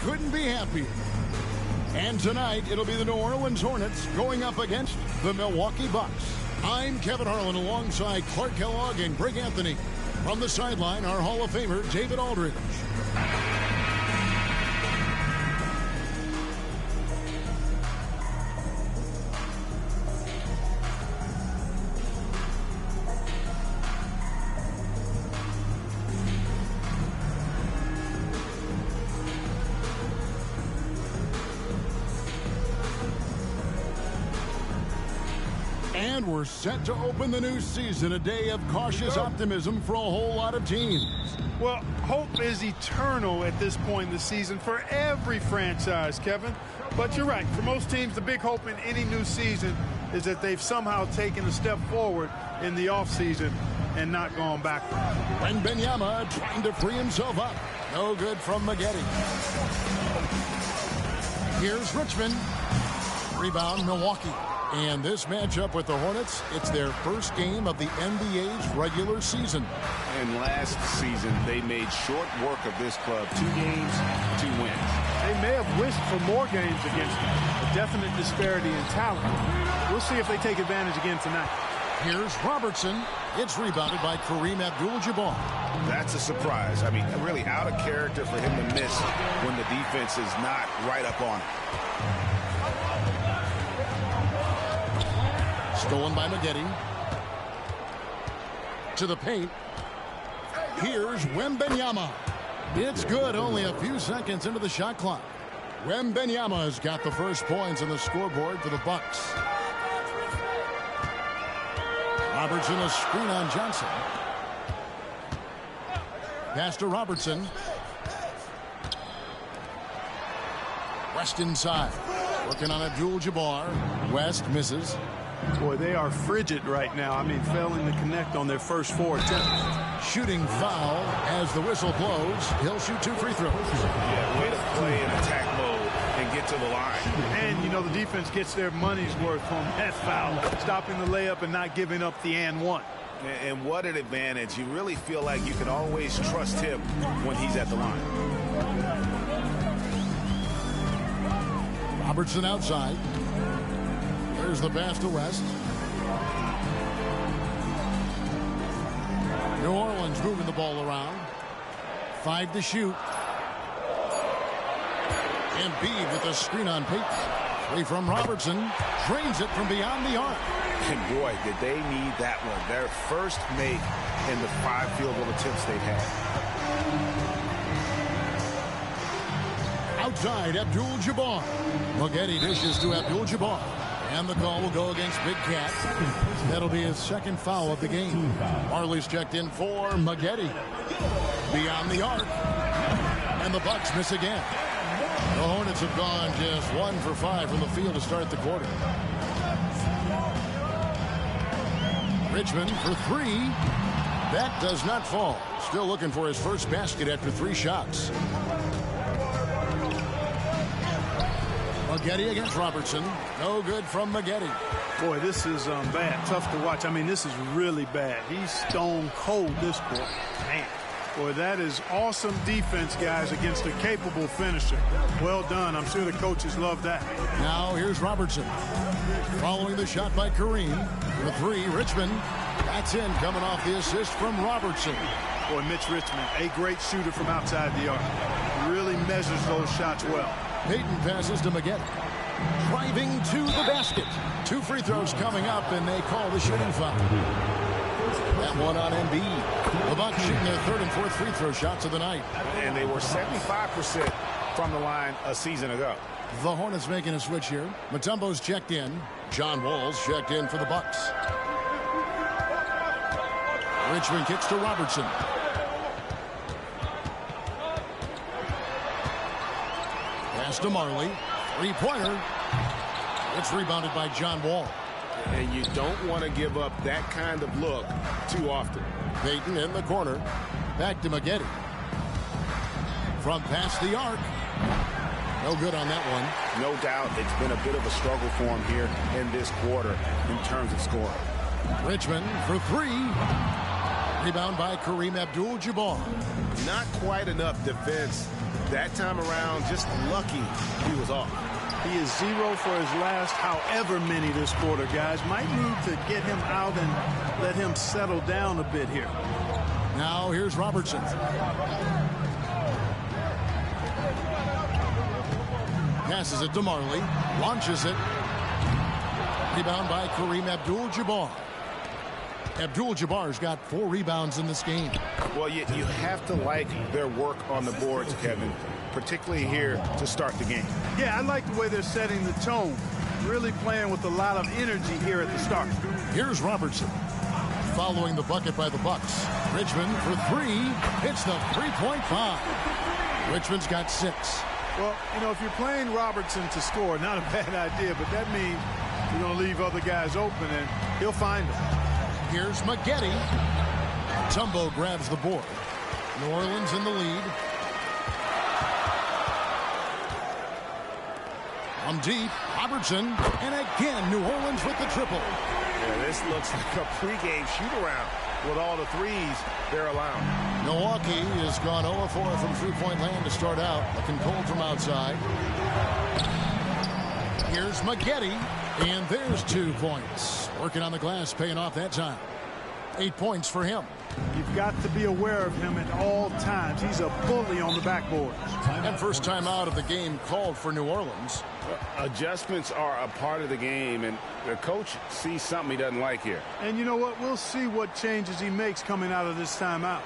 couldn't be happier. And tonight, it'll be the New Orleans Hornets going up against the Milwaukee Bucks. I'm Kevin Harlan alongside Clark Kellogg and Greg Anthony. From the sideline, our Hall of Famer, David Aldridge. And we're set to open the new season, a day of cautious optimism for a whole lot of teams. Well, hope is eternal at this point in the season for every franchise, Kevin. But you're right. For most teams, the big hope in any new season is that they've somehow taken a step forward in the offseason and not gone backward. Wembanyama trying to free himself up. No good from Maggette. Here's Richmond. Rebound, Milwaukee. And this matchup with the Hornets, it's their first game of the NBA's regular season. And last season, they made short work of this club. 2 games, 2 wins. They may have wished for more games against them. A definite disparity in talent. We'll see if they take advantage again tonight. Here's Robertson. It's rebounded by Kareem Abdul-Jabbar. That's a surprise. I mean, really out of character for him to miss when the defense is not right up on him. Stolen by Maggette. To the paint. Here's Wembanyama. It's good, only a few seconds into the shot clock. Wembanyama has got the first points on the scoreboard for the Bucks. Robertson, a screen on Johnson. Pass to Robertson. West inside. Working on Abdul-Jabbar. West misses. Boy, they are frigid right now. I mean, failing to connect on their first 4 attempts. Shooting foul as the whistle blows. He'll shoot 2 free throws. Yeah, way to play in attack mode and get to the line. And, you know, the defense gets their money's worth on that foul. Stopping the layup and not giving up the and one. And what an advantage. You really feel like you can always trust him when he's at the line. Robertson outside. There's the pass to West. New Orleans moving the ball around. 5 to shoot. Embiid with a screen on Payton. 3 from Robertson. Drains it from beyond the arc. And boy, did they need that one. Their first make in the 5 field goal attempts they've had. Outside, Abdul-Jabbar. Maggette dishes to Abdul-Jabbar. And the call will go against Big Cat. That'll be his second foul of the game. Marley's checked in for Maggette. Beyond the arc. And the Bucks miss again. The Hornets have gone just 1 for 5 from the field to start the quarter. Richmond for 3. That does not fall. Still looking for his first basket after 3 shots. Maggette against Robertson. No good from Maggette. Boy, this is bad. Tough to watch. I mean, this is really bad. He's stone cold this quarter. Man. Boy, that is awesome defense, guys, against a capable finisher. Well done. I'm sure the coaches love that. Now here's Robertson. Following the shot by Kareem. The 3, Richmond. That's in, coming off the assist from Robertson. Boy, Mitch Richmond, a great shooter from outside the arc. Really measures those shots well. Payton passes to Maggette. Driving to the basket. 2 free throws coming up, and they call the shooting foul. That one on Embiid. The Bucks shooting their 3rd and 4th free throw shots of the night. And they were 75% from the line a season ago. The Hornets making a switch here. Mutombo's checked in. John Wall's checked in for the Bucks. Richmond kicks to Robertson. Pass to Marley. 3-pointer. It's rebounded by John Wall. And you don't want to give up that kind of look too often. Payton in the corner. Back to Maggette. From past the arc. No good on that one. No doubt it's been a bit of a struggle for him here in this quarter in terms of scoring. Richmond for 3. Rebound by Kareem Abdul-Jabbar. Not quite enough defense That time around, just lucky he was off. He is 0 for his last however many this quarter, guys. Might need to get him out and let him settle down a bit here. Now here's Robertson. Passes it to Marley. Launches it. Rebound by Kareem Abdul-Jabbar. Abdul-Jabbar's got 4 rebounds in this game. Well, you have to like their work on the boards, Kevin, particularly here to start the game. Yeah, I like the way they're setting the tone. Really playing with a lot of energy here at the start. Here's Robertson. Following the bucket by the Bucks. Richmond for 3. Hits the 3.5. Richmond's got 6. Well, you know, if you're playing Robertson to score, not a bad idea, but that means you're going to leave other guys open, and he'll find them. Here's Maggette. Tumbo grabs the board. New Orleans in the lead. On deep, Robertson, and again New Orleans with the triple. Yeah, this looks like a pregame shoot-around with all the threes they're allowing. Milwaukee has gone 0-4 from three-point land to start out. Looking cold from outside. Here's Maggette, and there's 2 points. Working on the glass, paying off that time. 8 points for him. You've got to be aware of him at all times. He's a bully on the backboard. And first time out of the game called for New Orleans. Adjustments are a part of the game, and the coach sees something he doesn't like here. And you know what? We'll see what changes he makes coming out of this timeout.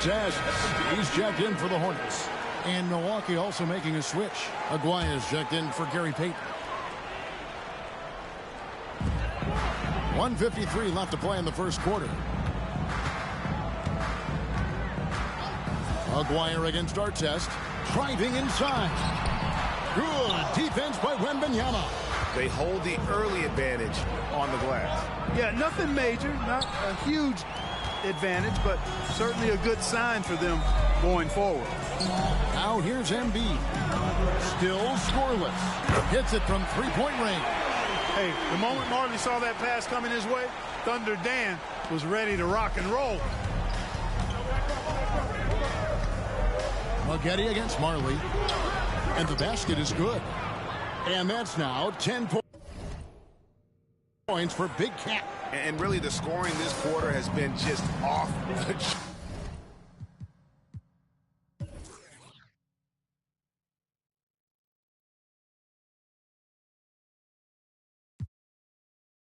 Test. He's checked in for the Hornets. And Milwaukee also making a switch. Aguaya's checked in for Gary Payton. 1:53 left to play in the first quarter. Aguaya against Artest. Driving inside. Good defense by Wembanyama. They hold the early advantage on the glass. Yeah, nothing major, not a huge advantage, but certainly a good sign for them going forward. Now here's Embiid. Still scoreless. Hits it from three-point range. Hey, the moment Marley saw that pass coming his way, Thunder Dan was ready to rock and roll. Maggette against Marley. And the basket is good. And that's now 10 points for Big Cat. And really the scoring this quarter has been just off the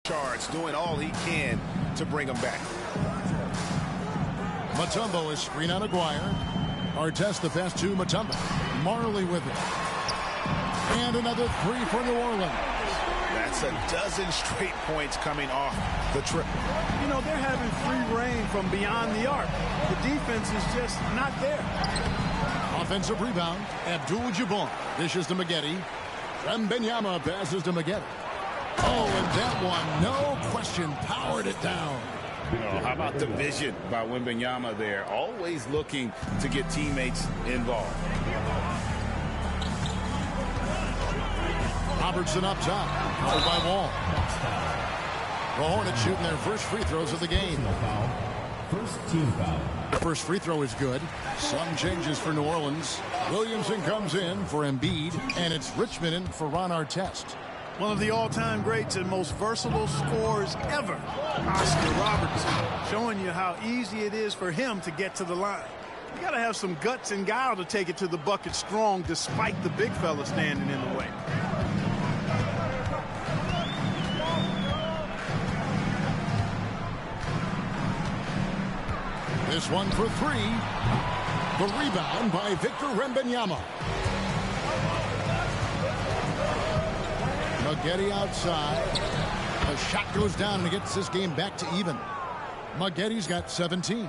charts, doing all he can to bring them back. Mutombo is screen on Aguirre. Artest the pass to Mutombo. Marley with it. And another 3 for New Orleans. That's a dozen straight points coming off the triple. You know, they're having free reign from beyond the arc. The defense is just not there. Offensive rebound. Abdul-Jabbar dishes to Maggette. Wembanyama passes to Maggette. Oh, and that one, no question, powered it down. Oh, how about the vision by Wembanyama there? Always looking to get teammates involved. Robertson up top, covered by Wall. The Hornets shooting their first free throws of the game. First team foul. The first free throw is good. Some changes for New Orleans. Williamson comes in for Embiid, and it's Richmond in for Ron Artest. One of the all-time greats and most versatile scorers ever, Oscar Robertson, showing you how easy it is for him to get to the line. You got to have some guts and guile to take it to the bucket strong despite the big fella standing in the way. This one for 3. The rebound by Victor Wembanyama. Maggette outside. The shot goes down and gets this game back to even. Maggette's got 17.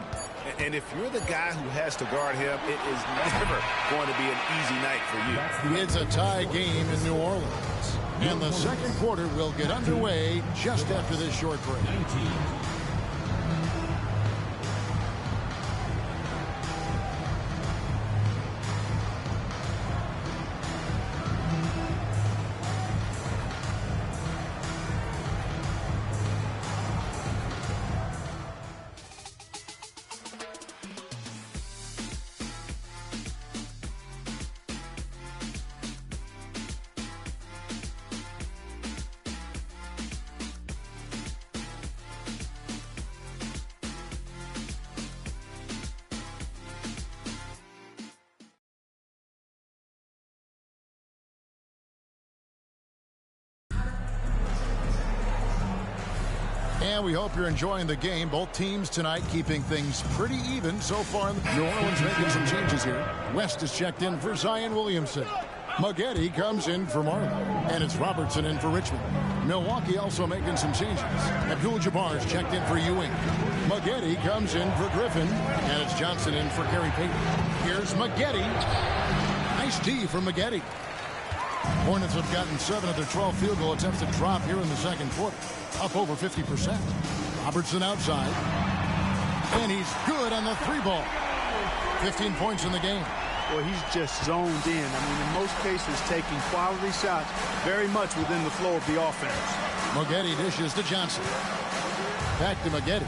And if you're the guy who has to guard him, it is never going to be an easy night for you. It's a tie game in New Orleans. And the second quarter will get underway just after this short break. 19. And we hope you're enjoying the game. Both teams tonight keeping things pretty even so far. New Orleans making some changes here. West is checked in for Zion Williamson. Maggette comes in for Marley. And it's Robertson in for Richmond. Milwaukee also making some changes. Abdul-Jabbar is checked in for Ewing. Maggette comes in for Griffin. And it's Johnson in for Gary Payton. Here's Maggette. Nice D from Maggette. Hornets have gotten 7 of their 12 field goal attempts to drop here in the second quarter. Up over 50%. Robertson outside. And he's good on the 3-ball. 15 points in the game. Well, he's just zoned in. I mean, in most cases, taking quality shots very much within the flow of the offense. Maggette dishes to Johnson. Back to Maggette.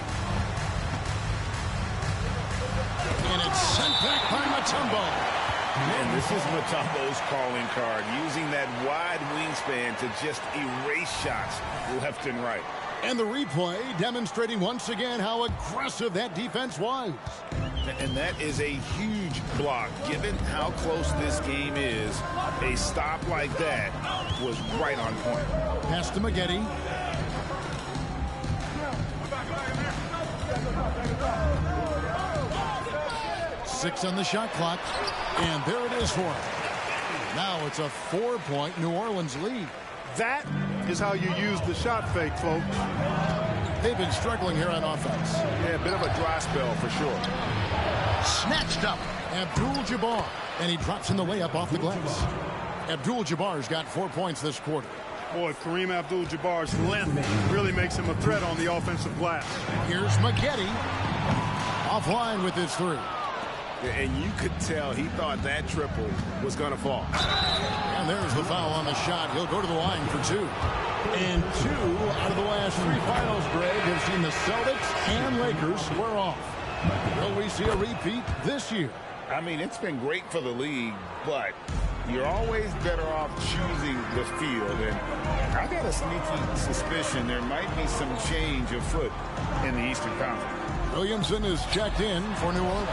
And it's sent back by Mutombo. And this is Mutombo's calling card, using that wide wingspan to just erase shots left and right. And the replay demonstrating once again how aggressive that defense was. And that is a huge block. Given how close this game is, a stop like that was right on point. Pass to Maggette. Six on the shot clock. And there it is for him. Now it's a 4-point New Orleans lead. That is how you use the shot fake, folks. They've been struggling here on offense. Yeah, a bit of a dry spell for sure. Snatched up. Abdul-Jabbar. And he drops in the layup off the glass. Abdul-Jabbar's got 4 points this quarter. Boy, Kareem Abdul-Jabbar's length really makes him a threat on the offensive glass. Here's Maggette. Offline with his 3. And you could tell he thought that triple was going to fall. And there's the foul on the shot. He'll go to the line for 2. And 2 out of the last 3 finals, Greg, have seen the Celtics and Lakers square off. Will we see a repeat this year? I mean, it's been great for the league, but you're always better off choosing the field. And I got a sneaky suspicion there might be some change afoot in the Eastern Conference. Williamson is checked in for New Orleans.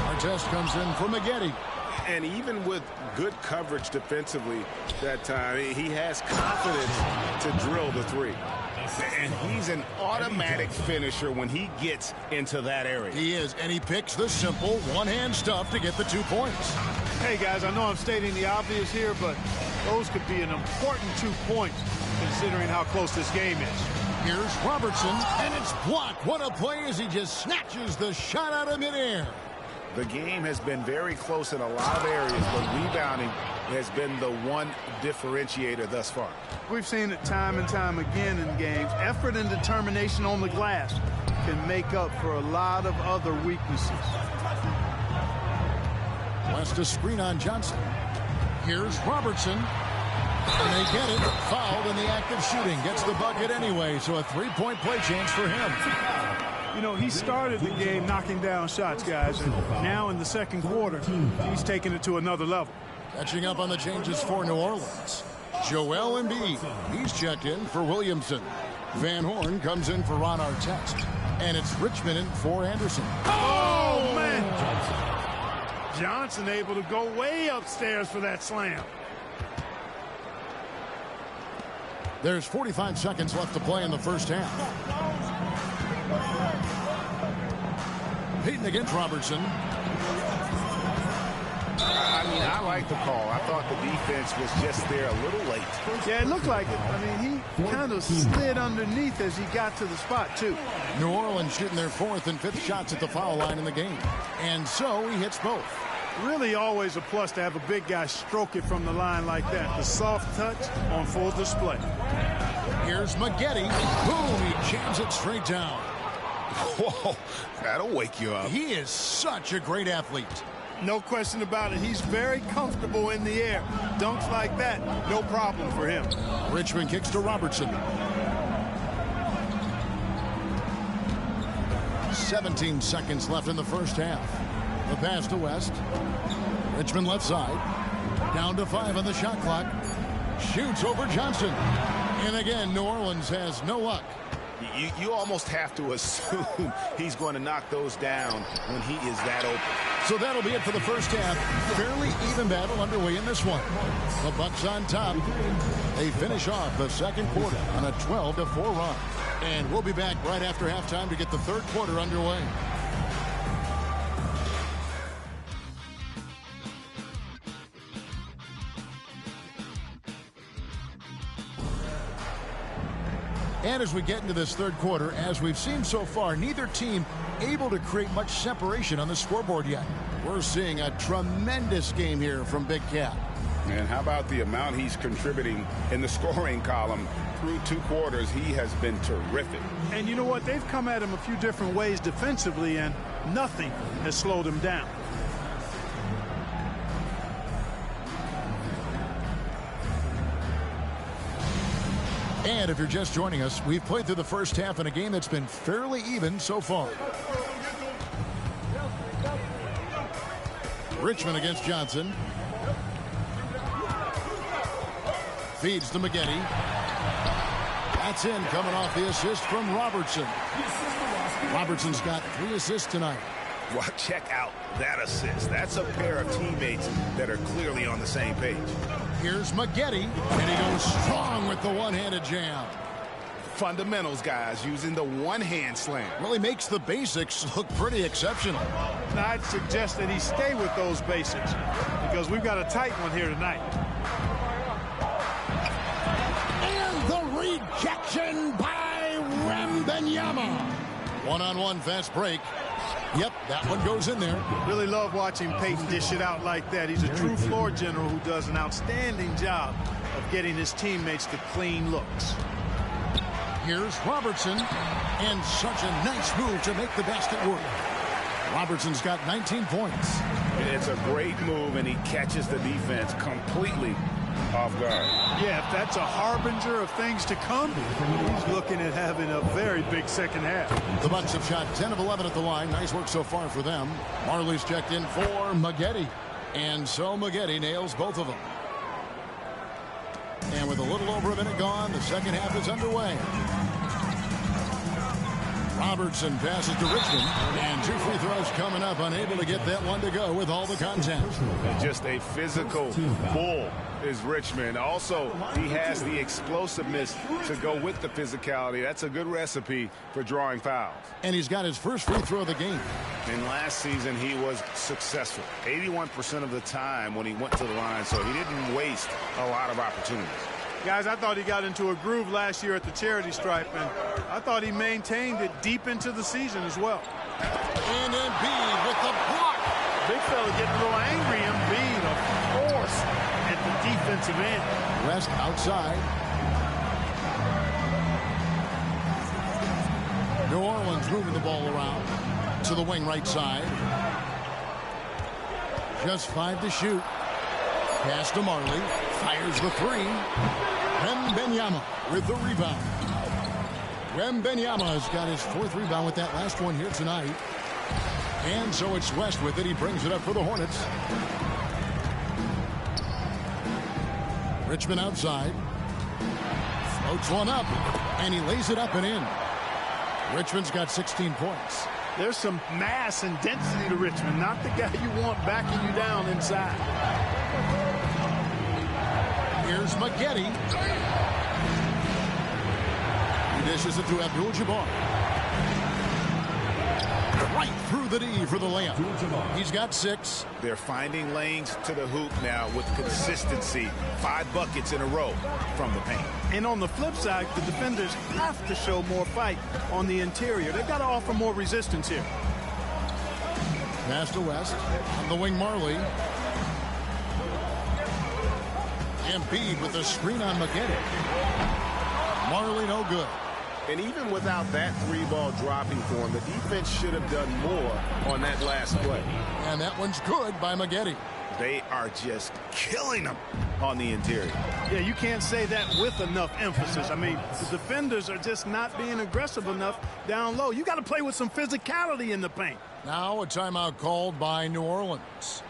Artest comes in for Maggette. And even with good coverage defensively that time, he has confidence to drill the 3. And he's an automatic finisher when he gets into that area. He is, and he picks the simple one-hand stuff to get the 2 points. Hey, guys, I know I'm stating the obvious here, but those could be an important 2 points considering how close this game is. Here's Robertson, and it's blocked. What a play as he just snatches the shot out of midair. The game has been very close in a lot of areas, but rebounding has been the one differentiator thus far. We've seen it time and time again in games. Effort and determination on the glass can make up for a lot of other weaknesses. West a screen on Johnson. Here's Robertson. And they get it. Fouled in the act of shooting. Gets the bucket anyway, so a 3-point play chance for him. You know, he started the game knocking down shots, guys, and now in the second quarter, he's taking it to another level. Catching up on the changes for New Orleans. Joel Embiid. He's checked in for Williamson. Van Horn comes in for Ron Artest. And it's Richmond in for Anderson. Oh, man! Johnson able to go way upstairs for that slam. There's 45 seconds left to play in the first half. Payton against Robertson. I mean, I like the call. I thought the defense was just there a little late. Yeah, it looked like it. I mean, he kind of slid underneath as he got to the spot, too. New Orleans shooting their 4th and 5th shots at the foul line in the game. And so he hits both. Really always a plus to have a big guy stroke it from the line like that. The soft touch on full display. Here's Maggette. Boom, he jams it straight down. Whoa, that'll wake you up. He is such a great athlete. No question about it. He's very comfortable in the air. Dunks like that, no problem for him. Richmond kicks to Robertson. 17 seconds left in the first half. The pass to West. Richmond left side. Down to 5 on the shot clock. Shoots over Johnson. And again, New Orleans has no luck. You almost have to assume he's going to knock those down when he is that open. So that'll be it for the first half. Fairly even battle underway in this one. The Bucks on top. They finish off the second quarter on a 12-4 run. And we'll be back right after halftime to get the third quarter underway. And as we get into this third quarter, as we've seen so far, neither team able to create much separation on the scoreboard yet. We're seeing a tremendous game here from Big Cat. And how about the amount he's contributing in the scoring column through 2 quarters? He has been terrific. And you know what? They've come at him a few different ways defensively, and nothing has slowed him down. And if you're just joining us, we've played through the first half in a game that's been fairly even so far. Richmond against Johnson. Feeds to Maggette. That's in, coming off the assist from Robertson. Robertson's got 3 assists tonight. Well, check out that assist. That's a pair of teammates that are clearly on the same page. Here's Maggette, and he goes strong with the one-handed jam. Fundamentals, guys, using the one-hand slam. Really makes the basics look pretty exceptional. And I'd suggest that he stay with those basics because we've got a tight one here tonight. And the rejection by Wembanyama. One-on-one fast break. Yep, that one goes in there. Really love watching Peyton dish it out like that. He's a true floor general who does an outstanding job of getting his teammates to clean looks. Here's Robertson, and such a nice move to make the basket work. Robertson's got 19 points. It's a great move, and he catches the defense completely off guard. Yeah, if that's a harbinger of things to come, he's looking at having a very big second half. The Bucks have shot 10 of 11 at the line. Nice work so far for them. Marley's checked in for Maggette. And so Maggette nails both of them. And with a little over a minute gone, the second half is underway. Robertson passes to Richmond, and 2 free throws coming up, unable to get that one to go with all the contact. Just a physical bull is Richmond. Also, he has the explosiveness to go with the physicality. That's a good recipe for drawing fouls. And he's got his first free throw of the game. And last season, he was successful 81% of the time when he went to the line, so he didn't waste a lot of opportunities. Guys, I thought he got into a groove last year at the charity stripe, and I thought he maintained it deep into the season as well. And Embiid with the block. Big fella getting a little angry. Embiid, a force at the defensive end. West outside. New Orleans moving the ball around to the wing right side. Just 5 to shoot. Pass to Marley. Fires the 3. Wembanyama with the rebound. Wembanyama has got his 4th rebound with that last one here tonight. And so it's West with it. He brings it up for the Hornets. Richmond outside. Floats one up. And he lays it up and in. Richmond's got 16 points. There's some mass and density to Richmond. Not the guy you want backing you down inside. Here's Maggette. He dishes it to Abdul-Jabbar. Right through the D for the layup. He's got 6. They're finding lanes to the hoop now with consistency. 5 buckets in a row from the paint. And on the flip side, the defenders have to show more fight on the interior. They've got to offer more resistance here. Pass to West. On the wing, Marley. Embiid with a screen on Maggette. Marley no good. And even without that 3-ball dropping for him, the defense should have done more on that last play. And that one's good by Maggette. They are just killing them on the interior. Yeah, you can't say that with enough emphasis. I mean, the defenders are just not being aggressive enough down low. You got to play with some physicality in the paint. Now a timeout called by New Orleans.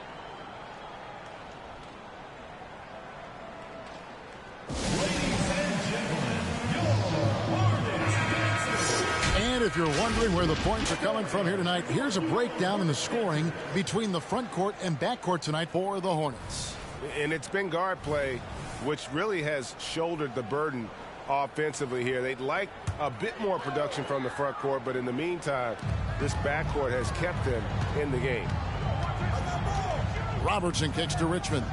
And if you're wondering where the points are coming from here tonight, here's a breakdown in the scoring between the front court and back court tonight for the Hornets. And it's been guard play, which really has shouldered the burden offensively here. They'd like a bit more production from the front court, but in the meantime, this backcourt has kept them in the game. Robertson kicks to Richmond.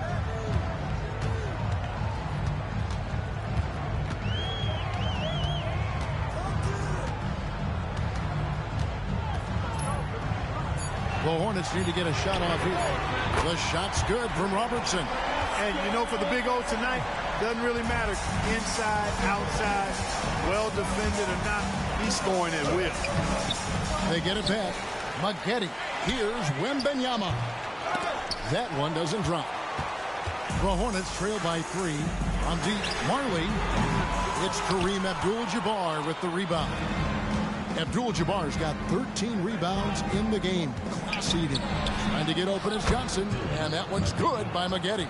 The Hornets need to get a shot off here. The shot's good from Robertson. And, you know, for the Big O tonight, doesn't really matter inside, outside, well defended or not, he's scoring at will. They get it back. Maggette. Here's Wembanyama. That one doesn't drop. The Hornets trail by 3. On deep, Marley. It's Kareem Abdul-Jabbar with the rebound. Abdul-Jabbar's got 13 rebounds in the game. Class eating. Trying to get open is Johnson, and that one's good by Maggette.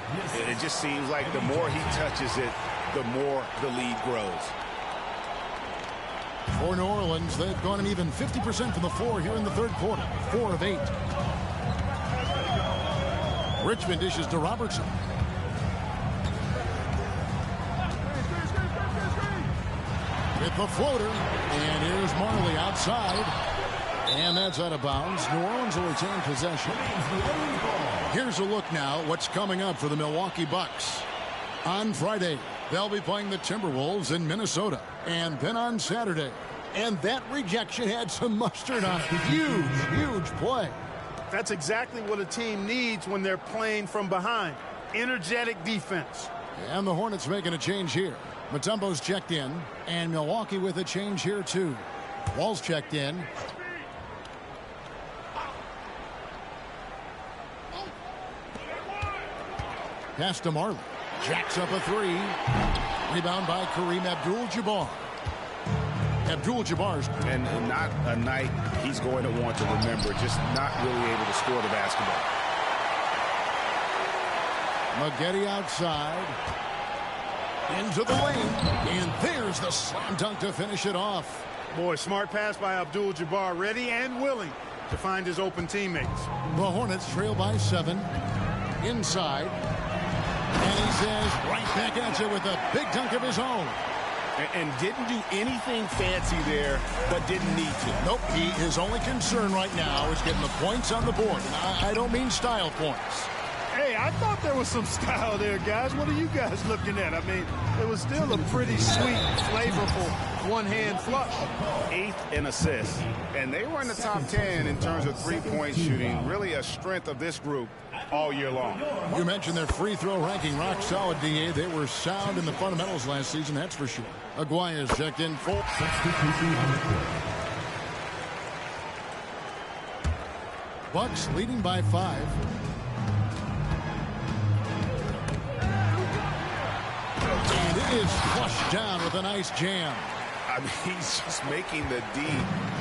It just seems like the more he touches it, the more the lead grows. For New Orleans, they've gone an even 50% from the floor here in the third quarter. 4 of 8. Richmond dishes to Robertson. With the floater, and here's Marley outside, and that's out of bounds. New Orleans will retain possession. Here's a look now what's coming up for the Milwaukee Bucks. On Friday, they'll be playing the Timberwolves in Minnesota, and then on Saturday. And that rejection had some mustard on it. Huge play. That's exactly what a team needs when they're playing from behind. Energetic defense. And the Hornets making a change here. Mutombo's checked in, and Milwaukee with a change here too. Wall's checked in. Pass to Marley. Jacks up a 3. Rebound by Kareem Abdul-Jabbar. Abdul-Jabbar's. And not a night he's going to want to remember, just not really able to score the basketball. Maggette outside. Into the lane. And there's the slam dunk to finish it off. Boy, smart pass by Abdul-Jabbar, ready and willing to find his open teammates. The Hornets trail by 7. Inside. And he says right back at you with a big dunk of his own. And didn't do anything fancy there, but didn't need to. Nope, his only concern right now is getting the points on the board. And I don't mean style points. Hey, I thought there was some style there, guys. What are you guys looking at? I mean, it was still a pretty sweet, flavorful one-hand flush. 8th in assists. And they were in the top 10 in terms of three-point shooting. Really a strength of this group all year long. You mentioned their free throw ranking, rock solid, DA. They were sound in the fundamentals last season, that's for sure. Aguirre's checked in full. Bucks leading by 5. And it is flushed down with a nice jam. I mean, he's just making the D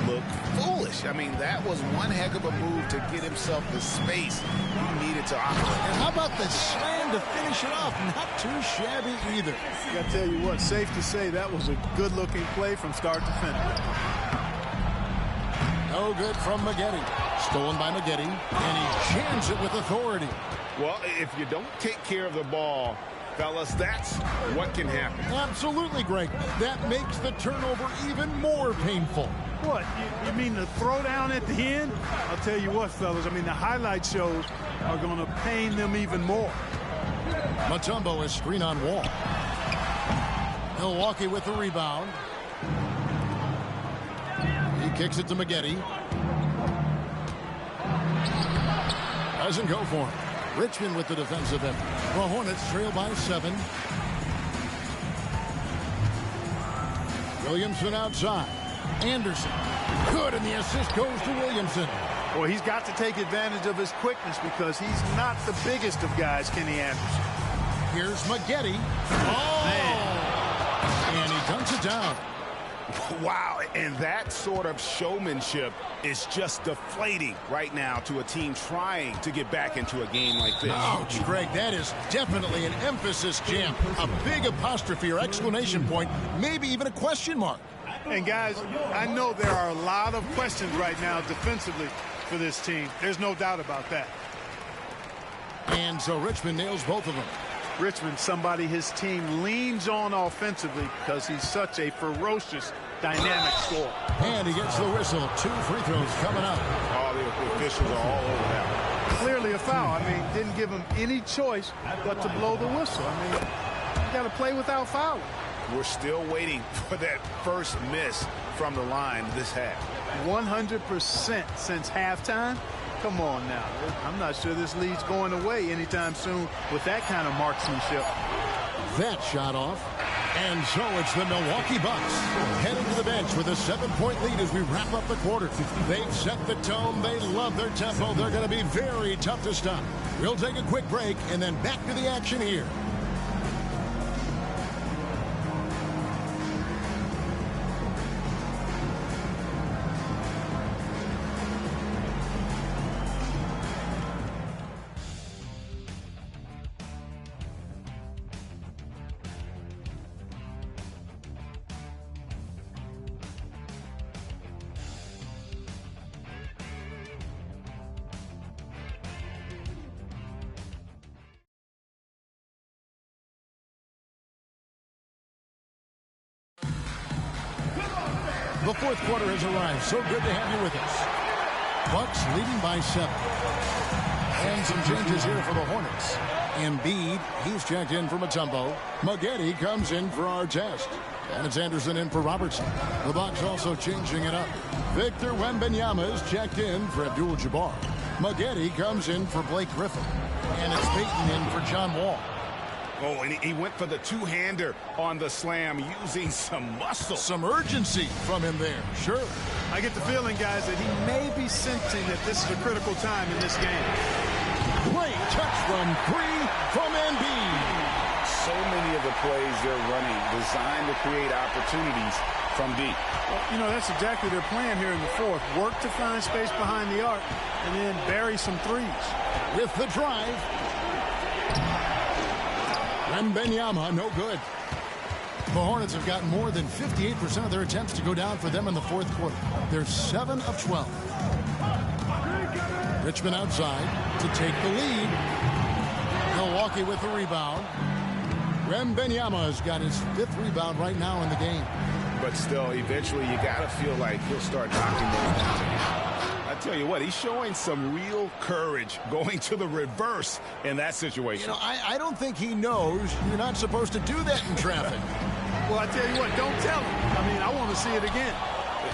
look foolish. I mean, that was one heck of a move to get himself the space he needed to operate. And how about the slam to finish it off? Not too shabby either. I got to tell you what, safe to say that was a good-looking play from start to finish. No good from Maggette. Stolen by Maggette, and he jams it with authority. Well, if you don't take care of the ball, fellas, that's what can happen. Absolutely, Greg. That makes the turnover even more painful. What, you mean the throwdown at the end? I'll tell you what, fellas, I mean, the highlight shows are going to pain them even more. Mutombo is screen on Wall. Milwaukee with the rebound. He kicks it to Maggette. Doesn't go for it. Richmond with the defensive effort. The Hornets trail by 7. Williamson outside. Anderson. Good, and the assist goes to Williamson. Well, he's got to take advantage of his quickness because he's not the biggest of guys, Kenny Anderson. Here's Maggette. Oh! Man. And he dunks it down. Wow, and that sort of showmanship is just deflating right now to a team trying to get back into a game like this. Ouch, Greg, that is definitely an emphasis jam. A big apostrophe or exclamation point, maybe even a question mark. And guys, I know there are a lot of questions right now defensively for this team. There's no doubt about that. And so Richmond nails both of them. Richmond, somebody his team leans on offensively because he's such a ferocious, dynamic scorer. And he gets the whistle. 2 free throws coming up. All the officials are all over that. Clearly a foul. I mean, didn't give him any choice but to blow the whistle. I mean, you got to play without fouling. We're still waiting for that first miss from the line this half. 100% since halftime. Come on now. I'm not sure this lead's going away anytime soon with that kind of marksmanship. That shot off. And so it's the Milwaukee Bucks heading to the bench with a 7-point lead as we wrap up the quarter. They've set the tone. They love their tempo. They're going to be very tough to stop. We'll take a quick break and then back to the action here. The fourth quarter has arrived. So good to have you with us. Bucks leading by 7. And some changes here for the Hornets. Embiid, he's checked in for Mutombo. Maggette comes in for Artest. And it's Anderson in for Robertson. The Bucks also changing it up. Victor Wembanyama is checked in for Abdul-Jabbar. Maggette comes in for Blake Griffin. And it's Payton in for John Wall. Oh, and he went for the two-hander on the slam using some muscle. Some urgency from him there, sure. I get the feeling, guys, that he may be sensing that this is a critical time in this game. Great touch from 3 from Embiid. So many of the plays they're running designed to create opportunities from deep. Well, you know, that's exactly their plan here in the fourth. Work to find space behind the arc and then bury some threes. With the drive. Wembanyama, no good. The Hornets have gotten more than 58% of their attempts to go down for them in the fourth quarter. They're 7 of 12. Richmond outside to take the lead. Milwaukee with the rebound. Wembanyama has got his 5th rebound right now in the game. But still, eventually you got to feel like he'll start knocking those down. I tell you what, he's showing some real courage going to the reverse in that situation. You know, I don't think he knows you're not supposed to do that in traffic. Well, I tell you what, don't tell him. I mean, I want to see it again.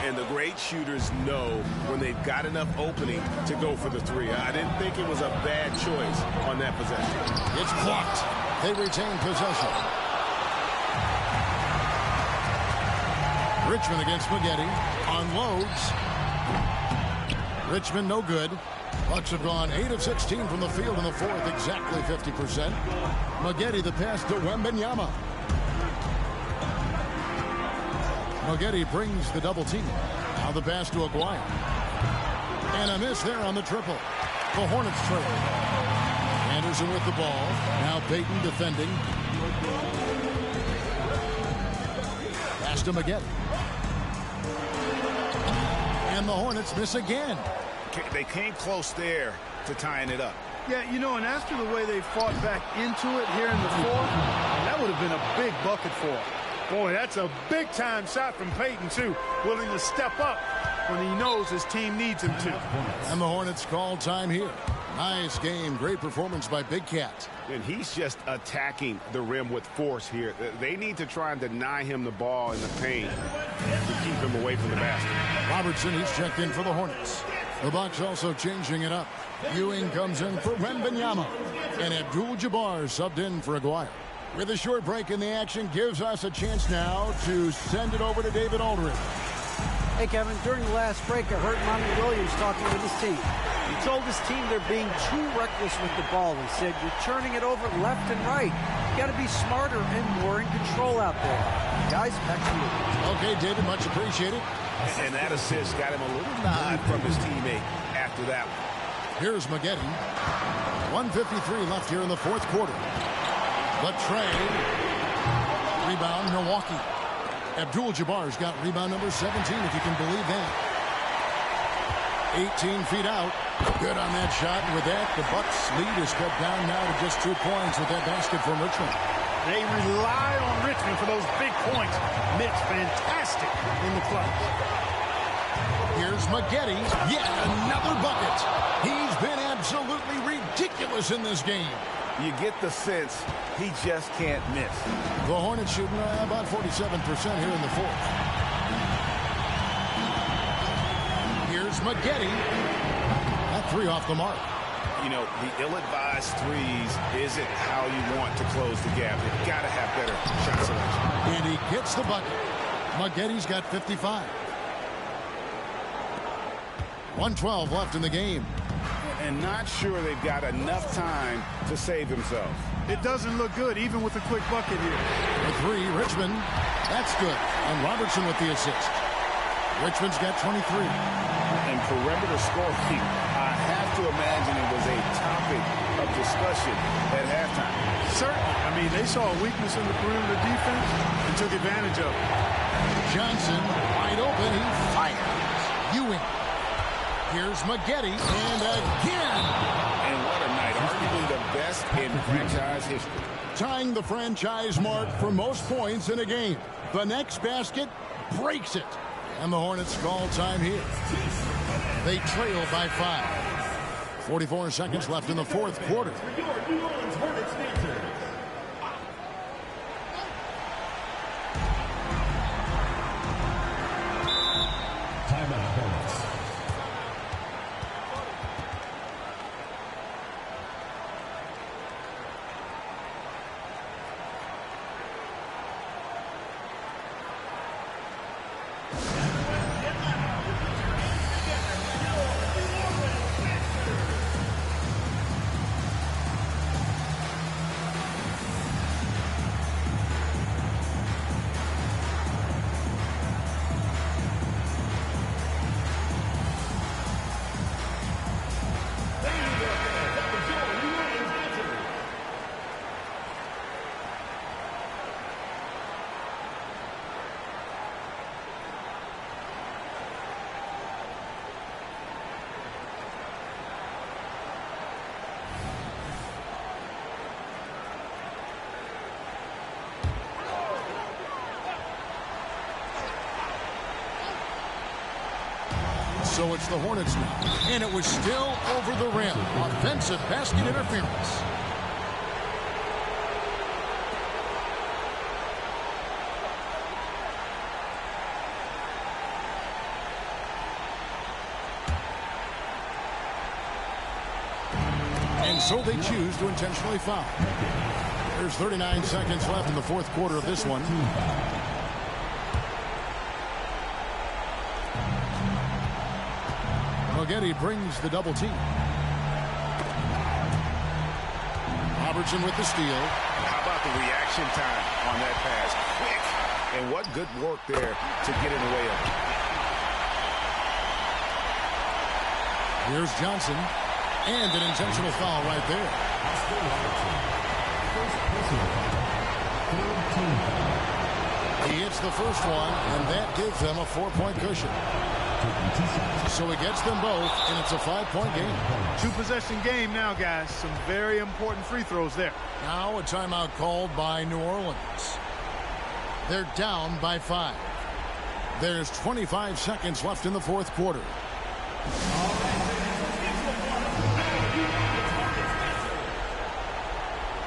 And the great shooters know when they've got enough opening to go for the 3. I didn't think it was a bad choice on that possession. It's blocked. They retain possession. Richmond against Maggette. Unloads. Richmond no good. Bucks have gone 8 of 16 from the field in the fourth, exactly 50%. Maggette the pass to Wembanyama. Maggette brings the double team. Now the pass to Aguirre. And a miss there on the triple. The Hornets trail. Anderson with the ball. Now Payton defending. Pass to Maggette. And the Hornets miss again. They came close there to tying it up. Yeah, you know, and after the way they fought back into it here in the fourth, that would have been a big bucket for them. Boy, that's a big-time shot from Payton, too. Willing to step up when he knows his team needs him to. And the Hornets call time here. Nice game. Great performance by Big Cat. And he's just attacking the rim with force here. They need to try and deny him the ball in the paint to keep him away from the basket. Robertson, he's checked in for the Hornets. The Bucks also changing it up. Ewing comes in for Wembanyama. And Abdul-Jabbar subbed in for Aguirre. With a short break in the action, gives us a chance now to send it over to David Aldridge. Hey, Kevin, during the last break, I heard Monty Williams talking with his team. He told his team they're being too reckless with the ball. He said, you're turning it over left and right. You got to be smarter and more in control out there. Guys, back to you. Okay, David, much appreciated. And that assist got him a little nod from his teammate after that one. Here's Maggette. 1:53 left here in the fourth quarter. The trade. Rebound, Milwaukee. Abdul-Jabbar's got rebound number 17, if you can believe that. 18 feet out. Good on that shot. And with that, the Bucks lead is cut down now to just 2 points with that basket from Richmond. They rely on Richmond for those big points. Mitch, fantastic in the clutch. Here's Maggette. Yet another bucket. He's been absolutely ridiculous in this game. You get the sense he just can't miss. The Hornets shooting about 47% here in the fourth. Here's Maggette. That three off the mark. You know, the ill-advised threes isn't how you want to close the gap. You've got to have better shot selection. And he gets the bucket. Maggette's got 55. 1:12 left in the game. And not sure they've got enough time to save themselves. It doesn't look good, even with a quick bucket here. The three, Richmond. That's good. And Robertson with the assist. Richmond's got 23. And perimeter scoring, I have to imagine it was a topic of discussion at halftime. Certainly. I mean, they saw a weakness in the perimeter defense and took advantage of it. Johnson, wide open. He fires. Ewing. Here's Maggette, and again. And what a night. Arguably the best in franchise history. Tying the franchise mark for most points in a game. The next basket breaks it. And the Hornets call time here. They trail by 5. 44 seconds left in the fourth quarter. Timeout, Hornets. So it's the Hornets now. And it was still over the rim. Offensive basket interference. And so they choose to intentionally foul. There's 39 seconds left in the fourth quarter of this one. Maggette brings the double team. Robertson with the steal. How about the reaction time on that pass? Quick. And what good work there to get in the way of it. Here's Johnson. And an intentional foul right there. He hits the first one, and that gives them a 4-point cushion. So he gets them both, and it's a 5-point game. 2-possession game now, guys. Some very important free throws there. Now a timeout called by New Orleans. They're down by 5. There's 25 seconds left in the fourth quarter.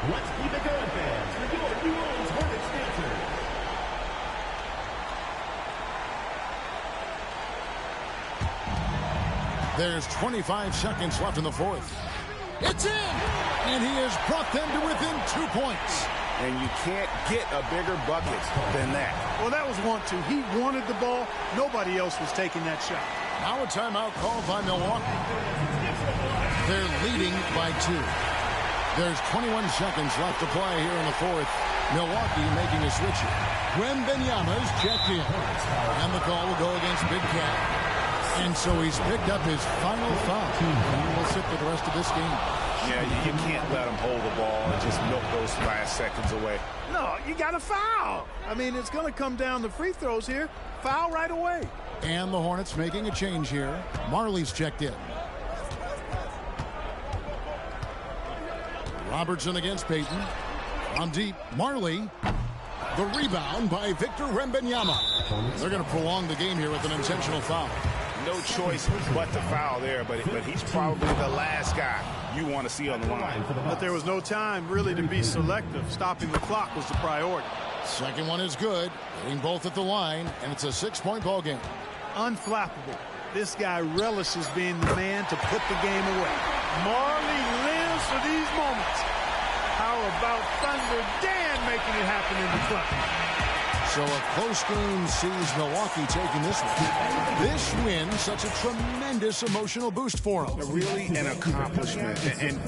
Let's keep it going, fans. For your New Orleans Hornets answer. There's 25 seconds left in the fourth. It's in! And he has brought them to within 2 points. And you can't get a bigger bucket than that. Well, that was 1-2. He wanted the ball. Nobody else was taking that shot. Now a timeout called by Milwaukee. They're leading by 2. There's 21 seconds left to play here in the fourth. Milwaukee making a switch here. Wembanyama's checked in. And the call will go against Big Cat. And so he's picked up his final foul. And will sit for the rest of this game. Yeah, you can't let him hold the ball and just milk those last seconds away. No, you got to foul. I mean, it's going to come down to free throws here. Foul right away. And the Hornets making a change here. Marley's checked in. Robertson against Payton. On deep, Marley. The rebound by Victor Wembanyama. They're going to prolong the game here with an intentional foul. No choice but to foul there, but he's probably the last guy you want to see on the line. But there was no time really to be selective. Stopping the clock was the priority. Second one is good. Hitting both at the line, and it's a 6-point ball game. Unflappable. This guy relishes being the man to put the game away. Marley lives for these moments. How about Thunder Dan making it happen in the clutch? So a close game sees Milwaukee taking this one. This win, such a tremendous emotional boost for them. Really an accomplishment. And